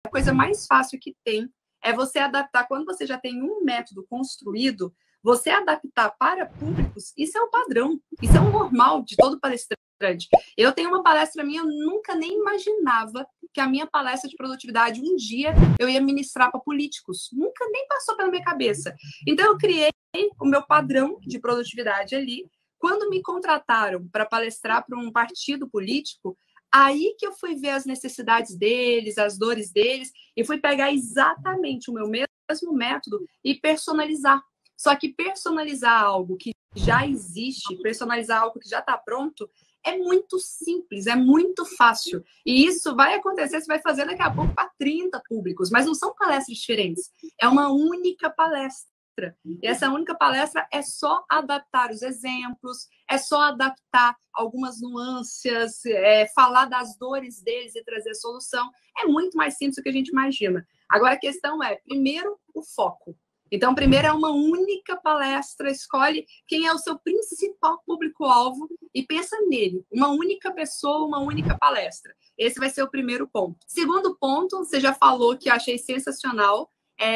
a coisa mais fácil que tem é você adaptar, quando você já tem um método construído, você adaptar para públicos, isso é o padrão, isso é o normal de todo palestrante. Eu tenho uma palestra minha, eu nunca nem imaginava que a minha palestra de produtividade, um dia eu ia ministrar para políticos. Nunca nem passou pela minha cabeça. Então, eu criei o meu padrão de produtividade ali. Quando me contrataram para palestrar para um partido político, aí que eu fui ver as necessidades deles, as dores deles, e fui pegar exatamente o meu mesmo método e personalizar. Só que personalizar algo que já existe, personalizar algo que já está pronto, é muito simples, é muito fácil. E isso vai acontecer, você vai fazer daqui a pouco para 30 públicos, mas não são palestras diferentes, é uma única palestra. E essa única palestra é só adaptar os exemplos, é só adaptar algumas nuances, falar das dores deles e trazer solução. É muito mais simples do que a gente imagina. Agora, a questão é, primeiro, o foco. Então, primeiro é uma única palestra, escolhe quem é o seu principal público-alvo e pensa nele. Uma única pessoa, uma única palestra. Esse vai ser o primeiro ponto. Segundo ponto, você já falou que eu achei sensacional,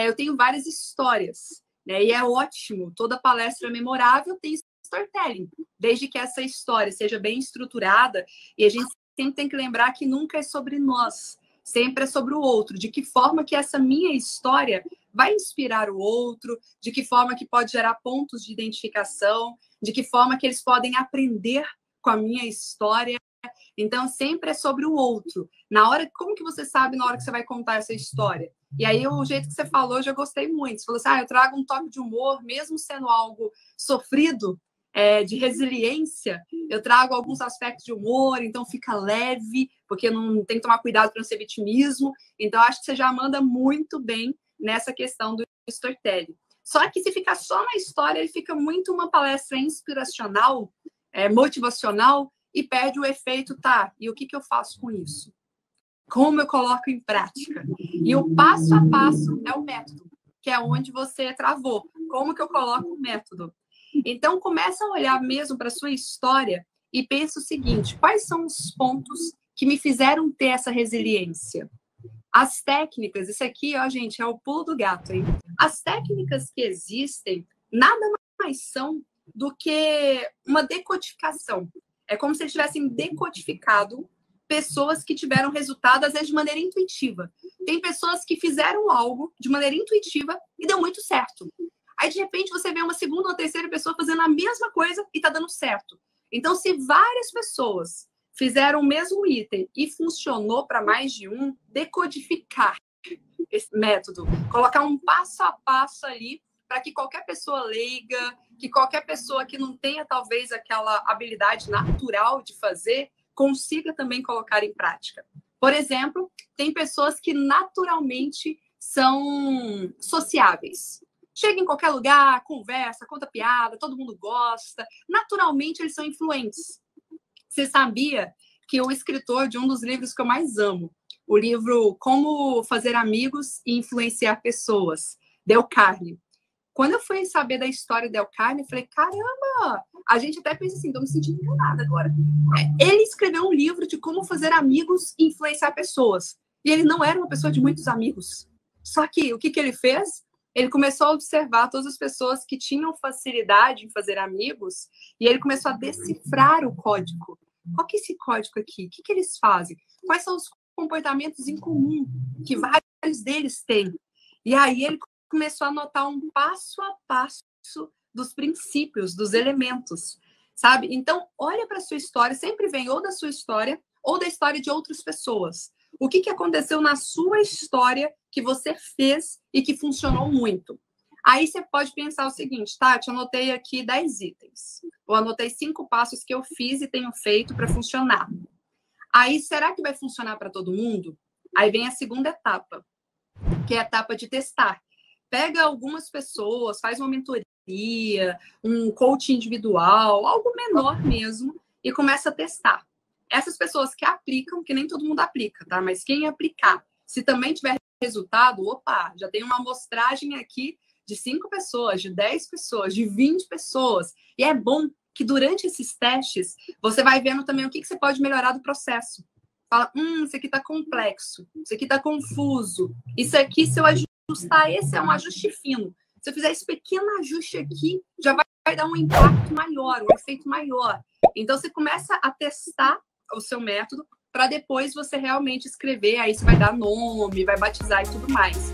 eu tenho várias histórias, né? E é ótimo, toda palestra memorável tem storytelling, desde que essa história seja bem estruturada, e a gente sempre tem que lembrar que nunca é sobre nós, sempre é sobre o outro, de que forma que essa minha história vai inspirar o outro, de que forma que pode gerar pontos de identificação, de que forma que eles podem aprender com a minha história. Então, sempre é sobre o outro. Como que você sabe na hora que você vai contar essa história? E aí, o jeito que você falou, eu já gostei muito. Você falou assim, eu trago um toque de humor, mesmo sendo algo sofrido, de resiliência, eu trago alguns aspectos de humor, então fica leve, porque não tem que tomar cuidado para não ser vitimismo. Então, acho que você já manda muito bem nessa questão do storytelling. Só que se ficar só na história, ele fica muito uma palestra inspiracional, motivacional, e perde o efeito, e o que eu faço com isso? Como eu coloco em prática? E o passo a passo é o método, que é onde você travou. Como que eu coloco o método? Então, começa a olhar mesmo para a sua história e pensa o seguinte, quais são os pontos que me fizeram ter essa resiliência? As técnicas, isso aqui, gente, é o pulo do gato, hein? As técnicas que existem nada mais são do que uma decodificação. É como se eles tivessem decodificado pessoas que tiveram resultado, às vezes, de maneira intuitiva. Tem pessoas que fizeram algo de maneira intuitiva e deu muito certo. Aí, de repente, você vê uma segunda ou terceira pessoa fazendo a mesma coisa e está dando certo. Então, se várias pessoas fizeram o mesmo item e funcionou para mais de um, decodificar esse método, colocar um passo a passo ali para que qualquer pessoa leiga, que qualquer pessoa que não tenha talvez aquela habilidade natural de fazer, consiga também colocar em prática. Por exemplo, tem pessoas que naturalmente são sociáveis. Chega em qualquer lugar, conversa, conta piada, todo mundo gosta. Naturalmente, eles são influentes. Você sabia que o escritor de um dos livros que eu mais amo, o livro Como Fazer Amigos e Influenciar Pessoas, Dale Carnegie. Quando eu fui saber da história de Dale Carnegie, eu falei, caramba, a gente até pensa assim, estou me sentindo enganada agora. Ele escreveu um livro de como fazer amigos e influenciar pessoas. E ele não era uma pessoa de muitos amigos. Só que o que ele fez? Ele começou a observar todas as pessoas que tinham facilidade em fazer amigos e ele começou a decifrar o código. Qual que é esse código aqui? O que eles fazem? Quais são os comportamentos em comum que vários deles têm? E aí ele começou a anotar um passo a passo dos princípios, dos elementos, sabe? Então, olha para a sua história, sempre vem ou da sua história ou da história de outras pessoas. O que aconteceu na sua história que você fez e que funcionou muito? Aí você pode pensar o seguinte, Tati, eu anotei aqui 10 itens. Eu anotei 5 passos que eu fiz e tenho feito para funcionar. Aí, será que vai funcionar para todo mundo? Aí vem a segunda etapa, que é a etapa de testar. Pega algumas pessoas, faz uma mentoria, um coaching individual, algo menor mesmo, e começa a testar. Essas pessoas que aplicam, que nem todo mundo aplica, tá? Mas quem aplicar, se também tiver resultado, opa, já tem uma amostragem aqui de 5 pessoas, de 10 pessoas, de 20 pessoas. E é bom que durante esses testes, você vai vendo também o que você pode melhorar do processo. fala, isso aqui tá complexo, isso aqui tá confuso, isso aqui, se eu ajustar, esse é um ajuste fino. Se eu fizer esse pequeno ajuste aqui, já vai dar um impacto maior, um efeito maior. Então, você começa a testar o seu método para depois você realmente escrever, aí você vai dar nome, vai batizar e tudo mais.